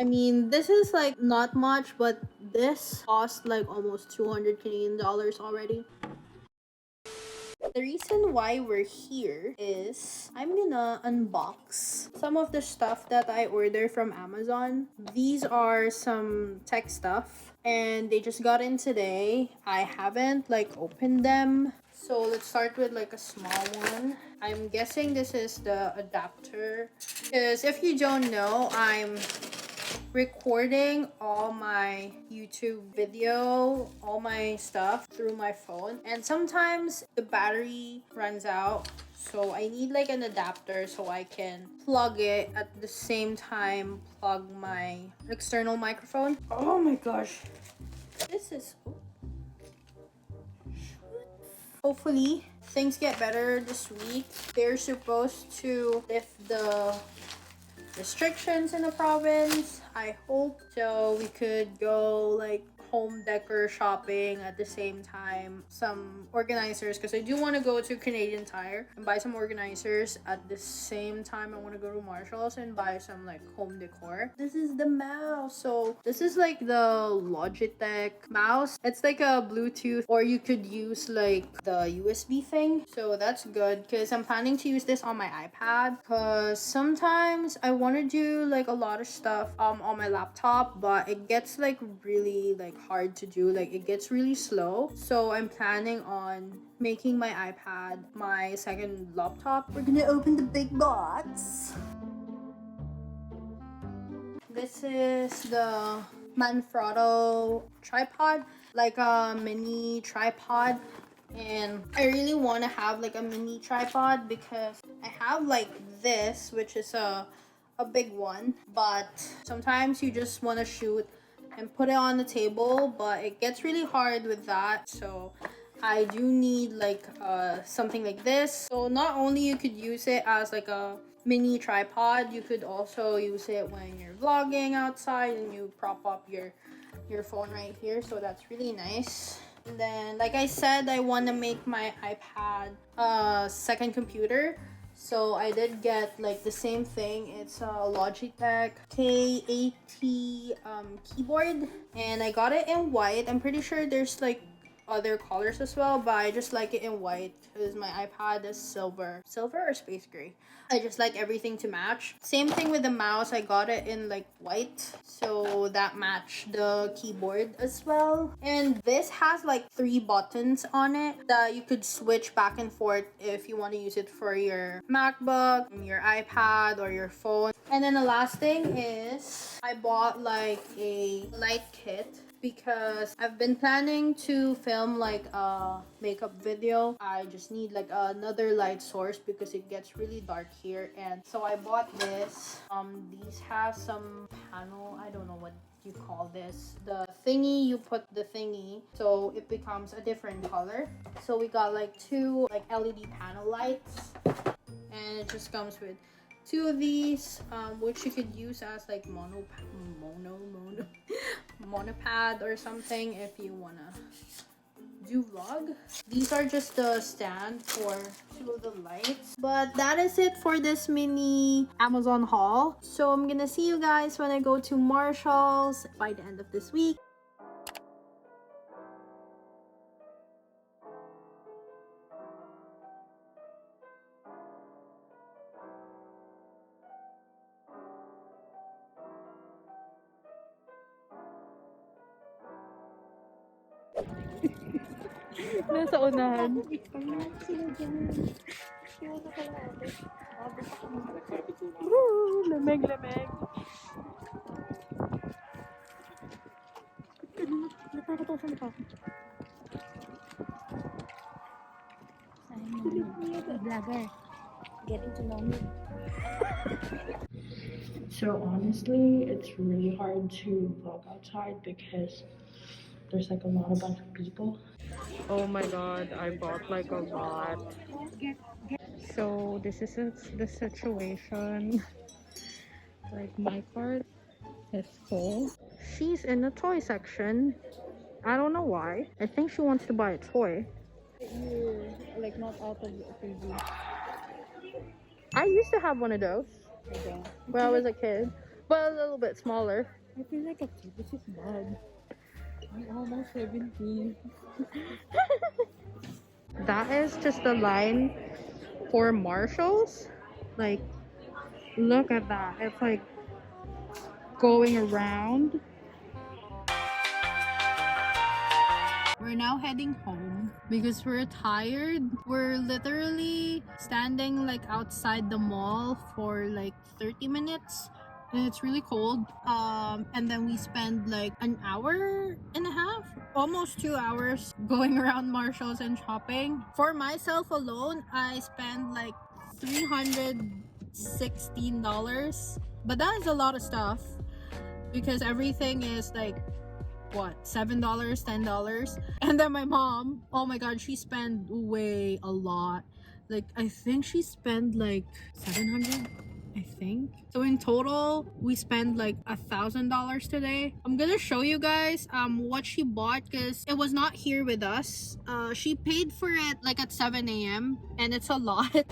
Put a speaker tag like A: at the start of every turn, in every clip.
A: I mean, this is like not much, but this cost like almost 200 Canadian dollars already. The reason why we're here is I'm gonna unbox some of the stuff that I ordered from Amazon. These are some tech stuff and they just got in today. I haven't like opened them. So let's start with like a small one. I'm guessing this is the adapter because if you don't know, I'm recording all my YouTube video, all my stuff through my phone, and sometimes the battery runs out, so I need like an adapter so I can plug it at the same time plug my external microphone. Oh my gosh, this is hopefully things get better this week. They're supposed to lift the restrictions in the province. I hope so we could go like home decor shopping at the same time. Some organizers, because I do want to go to Canadian Tire and buy some organizers at the same time. I want to go to Marshall's and buy some like home decor. This is the mouse. So this is like the Logitech mouse. It's like a Bluetooth, or you could use like the USB thing. So that's good because I'm planning to use this on my iPad, because sometimes I want to do like a lot of stuff on my laptop, but it gets like really like hard to do. Like it gets really slow. So I'm planning on making my iPad my second laptop. We're gonna open the big box. This is the Manfrotto tripod, like a mini tripod. And I really want to have like a mini tripod because I have like this, which is a big one, but sometimes you just want to shoot and put it on the table, but it gets really hard with that. So I do need like something like this. So not only you could use it as like a mini tripod, you could also use it when you're vlogging outside and you prop up your phone right here. So that's really nice. And then like I said, I want to make my iPad a second computer. So I did get like the same thing. It's a Logitech K80 keyboard, and I got it in white. I'm pretty sure there's like other colors as well, but I just like it in white because my iPad is silver or space gray. I just like everything to match. Same thing with the mouse. I got it in like white, so that matched the keyboard as well. And this has like 3 buttons on it that you could switch back and forth if you want to use it for your MacBook, your iPad, or your phone. And then the last thing is I bought like a light kit because I've been planning to film like a makeup video. I just need like another light source because it gets really dark here. And so I bought this. These have some panel, I don't know what you call this, the thingy, you put the thingy so it becomes a different color. So we got like 2 like LED panel lights, and it just comes with 2 of these, which you could use as like monopad or something if you wanna do vlog. These are just the stand for 2 of the lights. But that is it for this mini Amazon haul. So I'm gonna see you guys when I go to Marshall's by the end of this week. Nasa unahan. Lamig. Natakot ako sa mukha. Vlogger. Getting to know me.
B: So honestly, it's really hard to vlog outside because there's like a bunch of people. Oh my god, I bought like a lot. So this is the situation. Like my cart is full. She's in the toy section. I don't know why. I think she wants to buy a toy. You're like not out of the preview. I used to have one of those when I was a kid.
A: but a little bit smaller.
B: I feel like a kid. This is bad. I'm almost 17.
A: That is just the line for Marshalls. Like, look at that. It's like going around. We're now heading home because we're tired. We're literally standing like outside the mall for like 30 minutes. And it's really cold. And then we spend like an hour and a half, almost 2 hours going around Marshalls and shopping. For myself alone, I spend like $316. But that is a lot of stuff because everything is like what, $7, $10. And then my mom, oh my god, she spent way a lot. Like I think she spent like 700, I think. So in total we spent like $1,000 today. I'm gonna show you guys what she bought because it was not here with us. She paid for it like at 7 a.m. and it's a lot.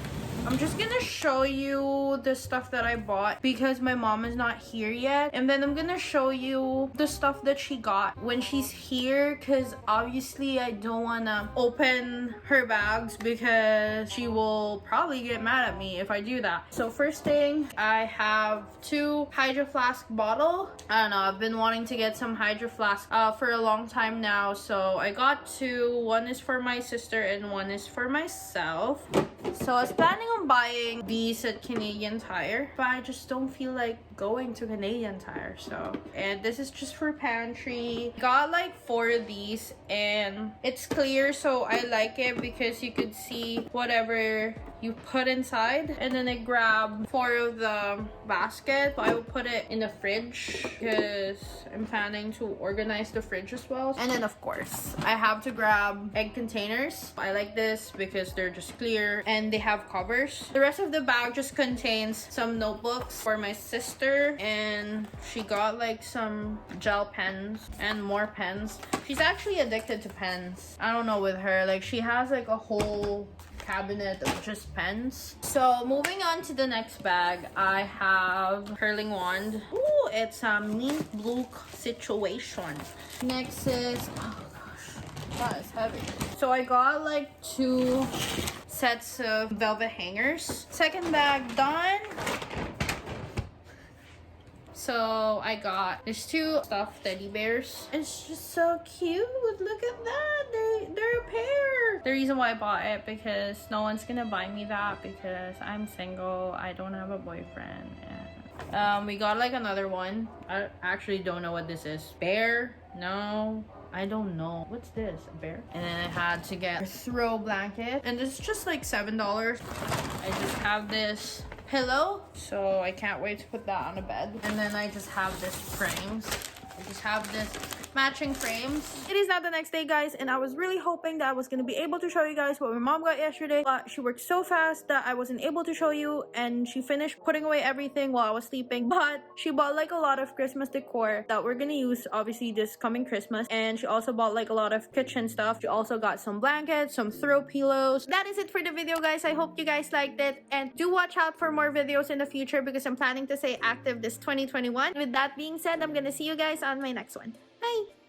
A: I'm just gonna show you the stuff that I bought because my mom is not here yet, and then I'm gonna show you the stuff that she got when she's here because obviously I don't wanna open her bags because she will probably get mad at me if I do that. So first thing, I have 2 Hydro Flask bottle. I don't know, I've been wanting to get some Hydro Flask for a long time now, so I got 2. One is for my sister and one is for myself. So I was planning on buying these at Canadian Tire, but I just don't feel like going to Canadian Tire. So, and this is just for pantry. Got like 4 of these and it's clear, so I like it because you could see whatever you put inside. And then I grabbed 4 of the basket, but I will put it in the fridge because I'm planning to organize the fridge as well. And then of course I have to grab egg containers. I like this because they're just clear and they have covers. The rest of the bag just contains some notebooks for my sister, and she got like some gel pens and more pens. She's actually addicted to pens. I don't know with her, like she has like a whole cabinet of just pens. So moving on to the next bag, I have curling wand. Ooh, it's a mint blue situation. Next is, oh gosh, that is heavy. So I got like 2 sets of velvet hangers. Second bag done. So I got these 2 stuffed teddy bears. It's just so cute. Look at that. They're a pair. The reason why I bought it because no one's gonna buy me that because I'm single. I don't have a boyfriend. And, we got like another one. I actually don't know what this is. Bear? No. I don't know. What's this? A bear? And then I had to get a throw blanket. And this is just like $7. I just have this pillow, so I can't wait to put that on the bed. And then I just have this frames. I just have this matching frames. It is now the next day, guys, and I was really hoping that I was going to be able to show you guys what my mom got yesterday, but she worked so fast that I wasn't able to show you, and she finished putting away everything while I was sleeping. But she bought like a lot of Christmas decor that we're gonna use obviously this coming Christmas, and she also bought like a lot of kitchen stuff. She also got some blankets, some throw pillows. That is it for the video, guys. I hope you guys liked it, and do watch out for more videos in the future because I'm planning to stay active this 2021. With that being said, I'm gonna see you guys on my next one. Bye!